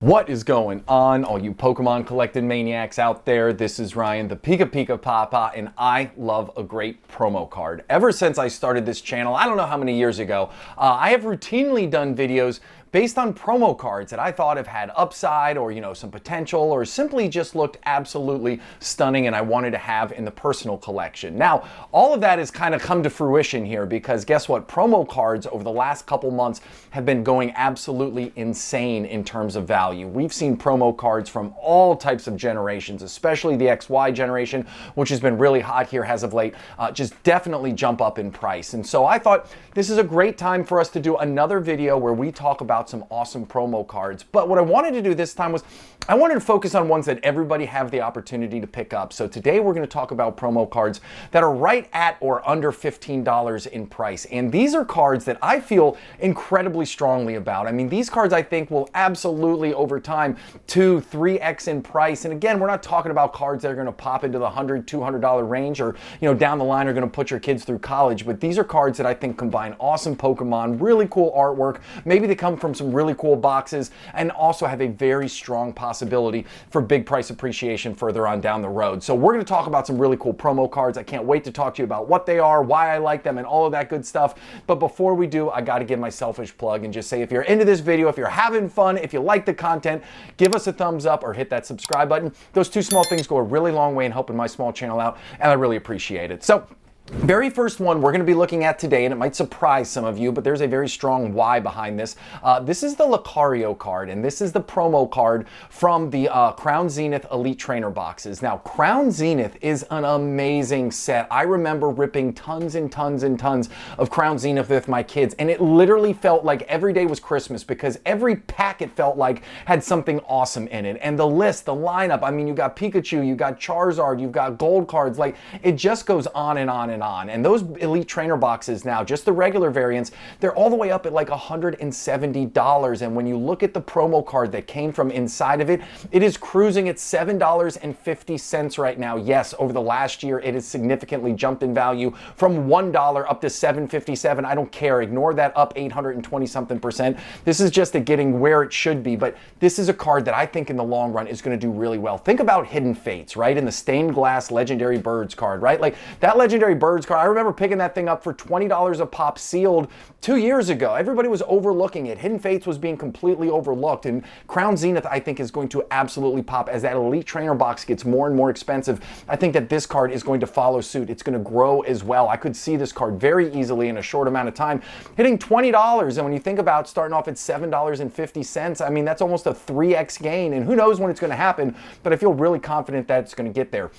What is going on, all you Pokemon collecting maniacs out there? This is Ryan, the Pika Pika Papa, and I love a great promo card. Ever since I started this channel, I don't know how many years ago, I have routinely done videos based on promo cards that I thought have had upside or, some potential or simply just looked absolutely stunning and I wanted to have in the personal collection. Now, all of that has kind of come to fruition here because guess what? Promo cards over the last couple months have been going absolutely insane in terms of value. We've seen promo cards from all types of generations, especially the XY generation, which has been really hot here as of late, just definitely jump up in price. And so I thought this is a great time for us to do another video where we talk about some awesome promo cards. But what I wanted to do this time was I wanted to focus on ones that everybody have the opportunity to pick up. So today we're going to talk about promo cards that are right at or under $15 in price. And these are cards that I feel incredibly strongly about. I mean, these cards I think will absolutely over time 2-3x in price. And again, we're not talking about cards that are going to pop into the $100, $200 range or, down the line are going to put your kids through college. But these are cards that I think combine awesome Pokemon, really cool artwork. Maybe they come from some really cool boxes and also have a very strong possibility for big price appreciation further on down the road. So we're going to talk about some really cool promo cards. I can't wait to talk to you about what they are, why I like them, and all of that good stuff. But before we do, I got to give my selfish plug and just say if you're into this video, if you're having fun, if you like the content, give us a thumbs up or hit that subscribe button. Those two small things go a really long way in helping my small channel out, and I really appreciate it. So very first one we're going to be looking at today, and it might surprise some of you, but there's a very strong why behind this. This is the Lucario card, and this is the promo card from the Crown Zenith Elite Trainer boxes. Now, Crown Zenith is an amazing set. I remember ripping tons and tons and tons of Crown Zenith with my kids, and it literally felt like every day was Christmas because every pack it felt like had something awesome in it. And the list, the lineup, I mean, you got Pikachu, you got Charizard, you've got gold cards, like it just goes on and on and on. And those Elite Trainer boxes now, just the regular variants, they're all the way up at like $170. And when you look at the promo card that came from inside of it, it is cruising at $7.50 right now. Yes, over the last year, it has significantly jumped in value from $1 up to $7.57. I don't care. Ignore that up 820 something percent. This is just getting where it should be. But this is a card that I think in the long run is going to do really well. Think about Hidden Fates, right? In the stained glass Legendary Birds card, right? Like that Legendary Birds card, I remember picking that thing up for $20 a pop sealed 2 years ago. Everybody was overlooking it. Hidden Fates was being completely overlooked, and Crown Zenith I think is going to absolutely pop as that Elite Trainer box gets more and more expensive. I think that this card is going to follow suit. It's going to grow as well. I could see this card very easily in a short amount of time hitting $20, and when you think about starting off at $7.50, I mean that's almost a 3x gain, and who knows when it's going to happen, but I feel really confident that it's going to get there.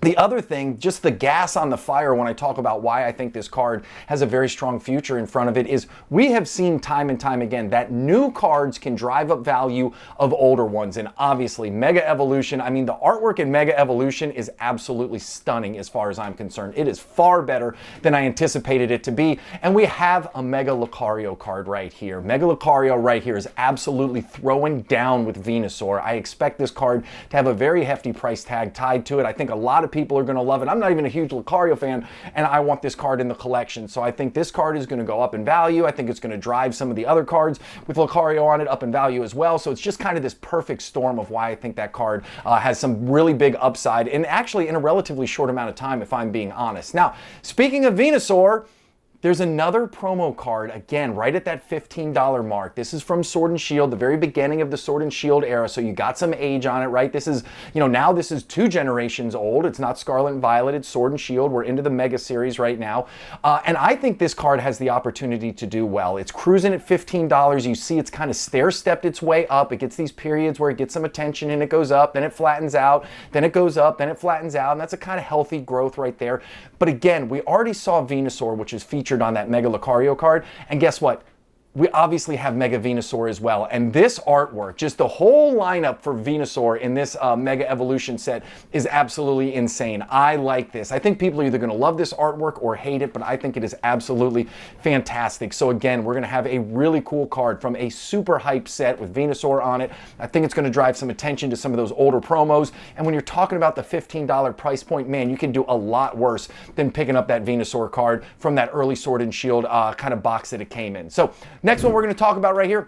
The other thing, just the gas on the fire when I talk about why I think this card has a very strong future in front of it is we have seen time and time again that new cards can drive up value of older ones. And obviously Mega Evolution, I mean the artwork in Mega Evolution is absolutely stunning as far as I'm concerned. It is far better than I anticipated it to be. And we have a Mega Lucario card right here. Mega Lucario right here is absolutely throwing down with Venusaur. I expect this card to have a very hefty price tag tied to it. I think a lot of people are going to love it. I'm not even a huge Lucario fan, and I want this card in the collection. So I think this card is going to go up in value. I think it's going to drive some of the other cards with Lucario on it up in value as well. So it's just kind of this perfect storm of why I think that card has some really big upside, and actually in a relatively short amount of time, if I'm being honest. Now, speaking of Venusaur, there's another promo card, again, right at that $15 mark. This is from Sword and Shield, the very beginning of the Sword and Shield era, so you got some age on it, right? This is, now this is 2 generations old. It's not Scarlet and Violet, it's Sword and Shield. We're into the Mega Series right now. And I think this card has the opportunity to do well. It's cruising at $15. You see it's kind of stair-stepped its way up. It gets these periods where it gets some attention and it goes up, then it flattens out, then it goes up, then it flattens out, and that's a kind of healthy growth right there. But again, we already saw Venusaur, which is featured on that Mega Lucario card, and guess what? We obviously have Mega Venusaur as well. And this artwork, just the whole lineup for Venusaur in this Mega Evolution set is absolutely insane. I like this. I think people are either going to love this artwork or hate it, but I think it is absolutely fantastic. So again, we're going to have a really cool card from a super hype set with Venusaur on it. I think it's going to drive some attention to some of those older promos. And when you're talking about the $15 price point, man, you can do a lot worse than picking up that Venusaur card from that early Sword and Shield kind of box that it came in. So next one we're going to talk about right here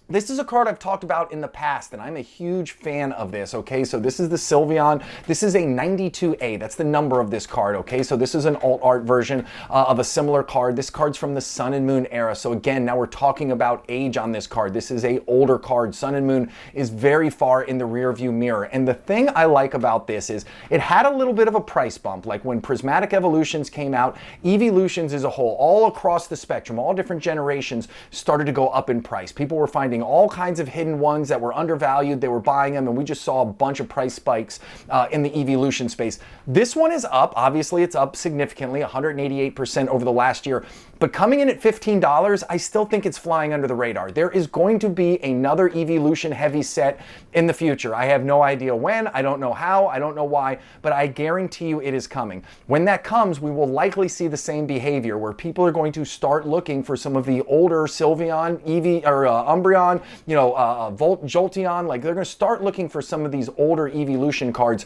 This is a card I've talked about in the past, and I'm a huge fan of this, okay? So this is the Sylveon. This is a 92A. That's the number of this card, okay? So this is an alt art version of a similar card. This card's from the Sun and Moon era. So again, now we're talking about age on this card. This is a older card. Sun and Moon is very far in the rear view mirror. And the thing I like about this is it had a little bit of a price bump. Like when Prismatic Evolutions came out, Eeveelutions as a whole, all across the spectrum, all different generations, started to go up in price. People were finding all kinds of hidden ones that were undervalued. They were buying them, and we just saw a bunch of price spikes in the Eeveelution space. This one is up. Obviously, it's up significantly, 188% over the last year. But coming in at $15, I still think it's flying under the radar. There is going to be another Eeveelution heavy set in the future. I have no idea when, I don't know how, I don't know why, but I guarantee you it is coming. When that comes, we will likely see the same behavior where people are going to start looking for some of the older Sylveon, Umbreon, Jolteon. Like they're going to start looking for some of these older Eeveelution cards.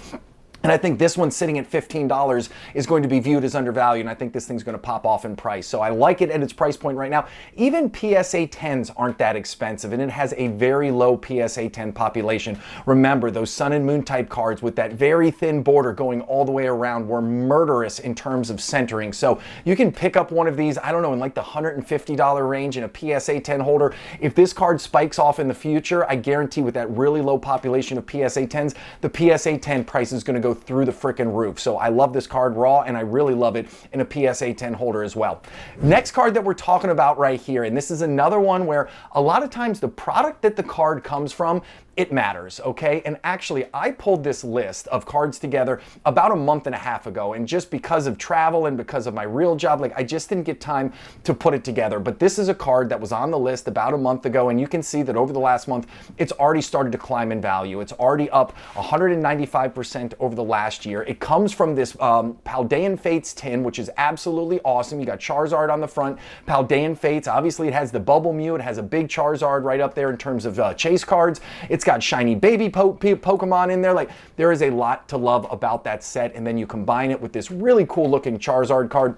And I think this one sitting at $15 is going to be viewed as undervalued, and I think this thing's going to pop off in price. So I like it at its price point right now. Even PSA 10s aren't that expensive, and it has a very low PSA 10 population. Remember, those Sun and Moon type cards with that very thin border going all the way around were murderous in terms of centering. So you can pick up one of these, I don't know, in like the $150 range in a PSA 10 holder. If this card spikes off in the future, I guarantee with that really low population of PSA 10s, the PSA 10 price is going to go through the freaking roof. So I love this card raw, and I really love it in a PSA 10 holder as well. Next card that we're talking about right here, and this is another one where a lot of times the product that the card comes from, it matters, okay? And actually, I pulled this list of cards together about a month and a half ago, and just because of travel and because of my real job, like I just didn't get time to put it together. But this is a card that was on the list about a month ago, and you can see that over the last month, it's already started to climb in value. It's already up 195% over the last year. It comes from this Paldean Fates tin, which is absolutely awesome. You got Charizard on the front, Paldean Fates. Obviously, it has the Bubble Mew. It has a big Charizard right up there in terms of chase cards. It's got shiny baby Pokemon in there. Like, there is a lot to love about that set, and then you combine it with this really cool looking Charizard card.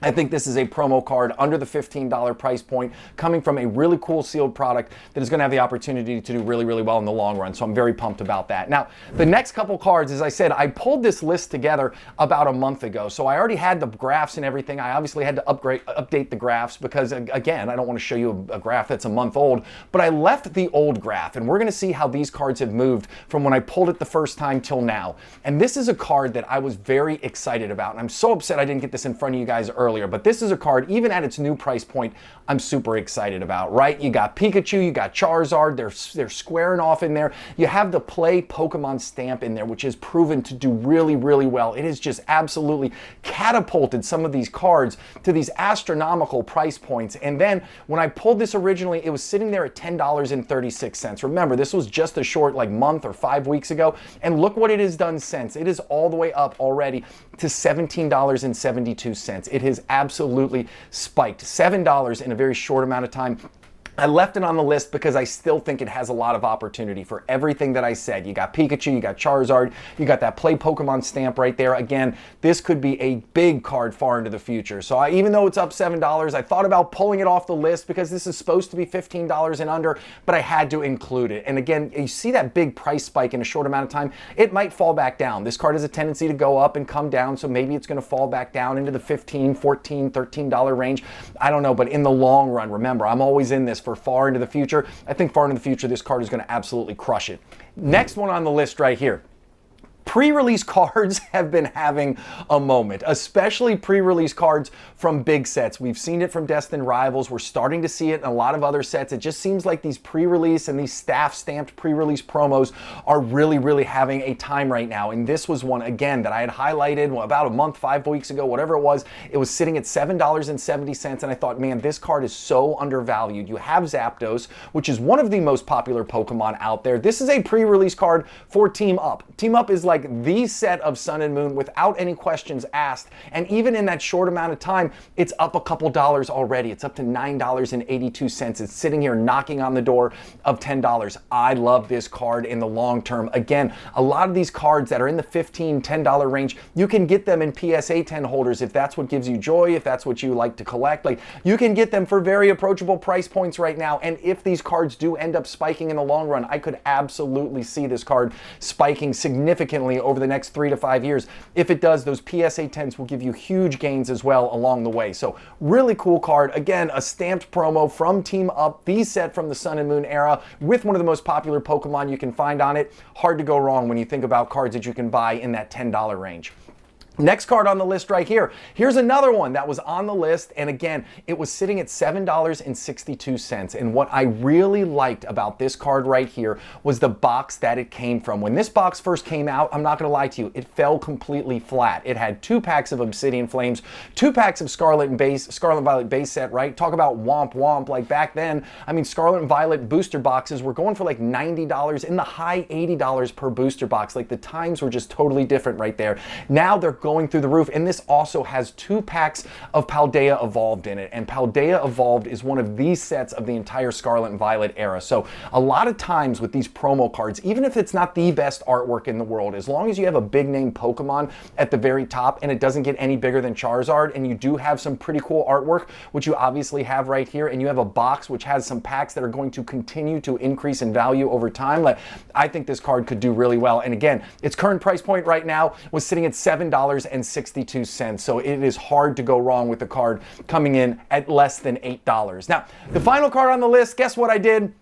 I think this is a promo card under the $15 price point, coming from a really cool sealed product that is going to have the opportunity to do really, really well in the long run. So I'm very pumped about that. Now, the next couple cards, as I said, I pulled this list together about a month ago. So I already had the graphs and everything. I obviously had to update the graphs because, again, I don't want to show you a graph that's a month old, but I left the old graph, and we're going to see how these cards have moved from when I pulled it the first time till now. And this is a card that I was very excited about, and I'm so upset I didn't get this in front of you guys earlier. But this is a card, even at its new price point, I'm super excited about, right? You got Pikachu, you got Charizard, they're squaring off in there. You have the Play Pokemon stamp in there, which has proven to do really, really well. It has just absolutely catapulted some of these cards to these astronomical price points. And then when I pulled this originally, it was sitting there at $10.36. Remember, this was just a short like month or 5 weeks ago. And look what it has done since. It is all the way up already to $17.72. It has absolutely spiked. $7 in a very short amount of time. I left it on the list because I still think it has a lot of opportunity for everything that I said. You got Pikachu, you got Charizard, you got that Play Pokemon stamp right there. Again, this could be a big card far into the future. So even though it's up $7, I thought about pulling it off the list because this is supposed to be $15 and under, but I had to include it. And again, you see that big price spike in a short amount of time, it might fall back down. This card has a tendency to go up and come down, so maybe it's going to fall back down into the $15, $14, $13 range. I don't know, but in the long run, remember, I'm always in this for far into the future. I think far into the future, this card is going to absolutely crush it. Next one on the list right here. Pre-release cards have been having a moment, especially pre-release cards from big sets. We've seen it from Destined Rivals. We're starting to see it in a lot of other sets. It just seems like these pre-release and these staff-stamped pre-release promos are really, really having a time right now. And this was one, again, that I had highlighted about a month, 5 weeks ago, whatever it was. It was sitting at $7.70, and I thought, man, this card is so undervalued. You have Zapdos, which is one of the most popular Pokemon out there. This is a pre-release card for Team Up. Team Up is like like the set of Sun and Moon without any questions asked. And even in that short amount of time, it's up a couple dollars already. It's up to $9.82. It's sitting here knocking on the door of $10. I love this card in the long term. Again, a lot of these cards that are in the $15, $10 range, you can get them in PSA 10 holders if that's what gives you joy, if that's what you like to collect. Like, you can get them for very approachable price points right now. And if these cards do end up spiking in the long run, I could absolutely see this card spiking significantly over the next 3 to 5 years. If it does, those PSA 10s will give you huge gains as well along the way. So really cool card. Again, a stamped promo from Team Up, the set from the Sun and Moon era with one of the most popular Pokemon you can find on it. Hard to go wrong when you think about cards that you can buy in that $10 range. Next card on the list right here. Here's another one that was on the list, and again, it was sitting at $7.62. And what I really liked about this card right here was the box that it came from. When this box first came out, I'm not gonna lie to you, it fell completely flat. It had 2 packs of Obsidian Flames, 2 packs of Scarlet and Violet base set, right? Talk about womp womp. Like back then, I mean, Scarlet and Violet booster boxes were going for like $90, in the high $80 per booster box. Like, the times were just totally different right there. Now they're going through the roof, and this also has 2 packs of Paldean Evolved in it, and Paldean Evolved is one of these sets of the entire Scarlet and Violet era. So a lot of times with these promo cards, even if it's not the best artwork in the world, as long as you have a big name Pokemon at the very top and it doesn't get any bigger than Charizard, and you do have some pretty cool artwork, which you obviously have right here, and you have a box which has some packs that are going to continue to increase in value over time, like, I think this card could do really well. And again, its current price point right now was sitting at $7.62. So it is hard to go wrong with the card coming in at less than $8. Now, the final card on the list, guess what I did?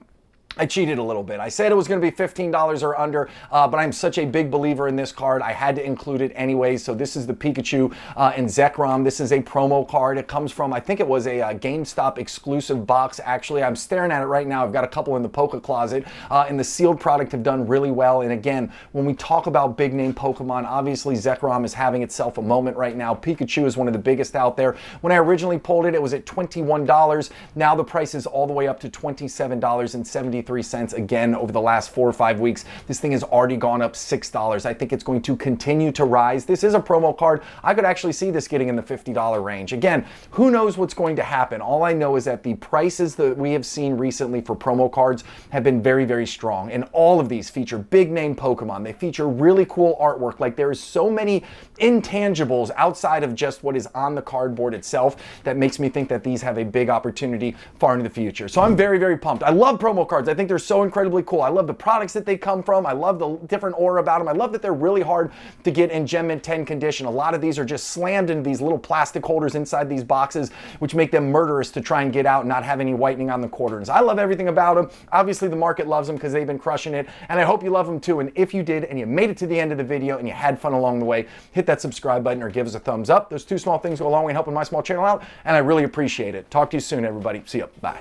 I cheated a little bit. I said it was going to be $15 or under, but I'm such a big believer in this card, I had to include it anyway. So this is the Pikachu and Zekrom. This is a promo card. It comes from, I think it was a GameStop exclusive box, actually. I'm staring at it right now. I've got a couple in the Poke Closet, and the sealed product have done really well. And again, when we talk about big name Pokemon, obviously Zekrom is having itself a moment right now. Pikachu is one of the biggest out there. When I originally pulled it, it was at $21. Now the price is all the way up to $27.73. Again, over the last 4 or 5 weeks, this thing has already gone up $6. I think it's going to continue to rise. This is a promo card. I could actually see this getting in the $50 range. Again, who knows what's going to happen? All I know is that the prices that we have seen recently for promo cards have been very, very strong. And all of these feature big name Pokemon. They feature really cool artwork. Like, there is so many intangibles outside of just what is on the cardboard itself that makes me think that these have a big opportunity far into the future. So I'm very, very pumped. I love promo cards. I think they're so incredibly cool. I love the products that they come from. I love the different aura about them. I love that they're really hard to get in Gem Mint 10 condition. A lot of these are just slammed into these little plastic holders inside these boxes, which make them murderous to try and get out and not have any whitening on the quarters. I love everything about them. Obviously, the market loves them because they've been crushing it, and I hope you love them too. And if you did, and you made it to the end of the video, and you had fun along the way, hit that subscribe button or give us a thumbs up. Those 2 small things go a long way in helping my small channel out, and I really appreciate it. Talk to you soon, everybody. See ya. Bye.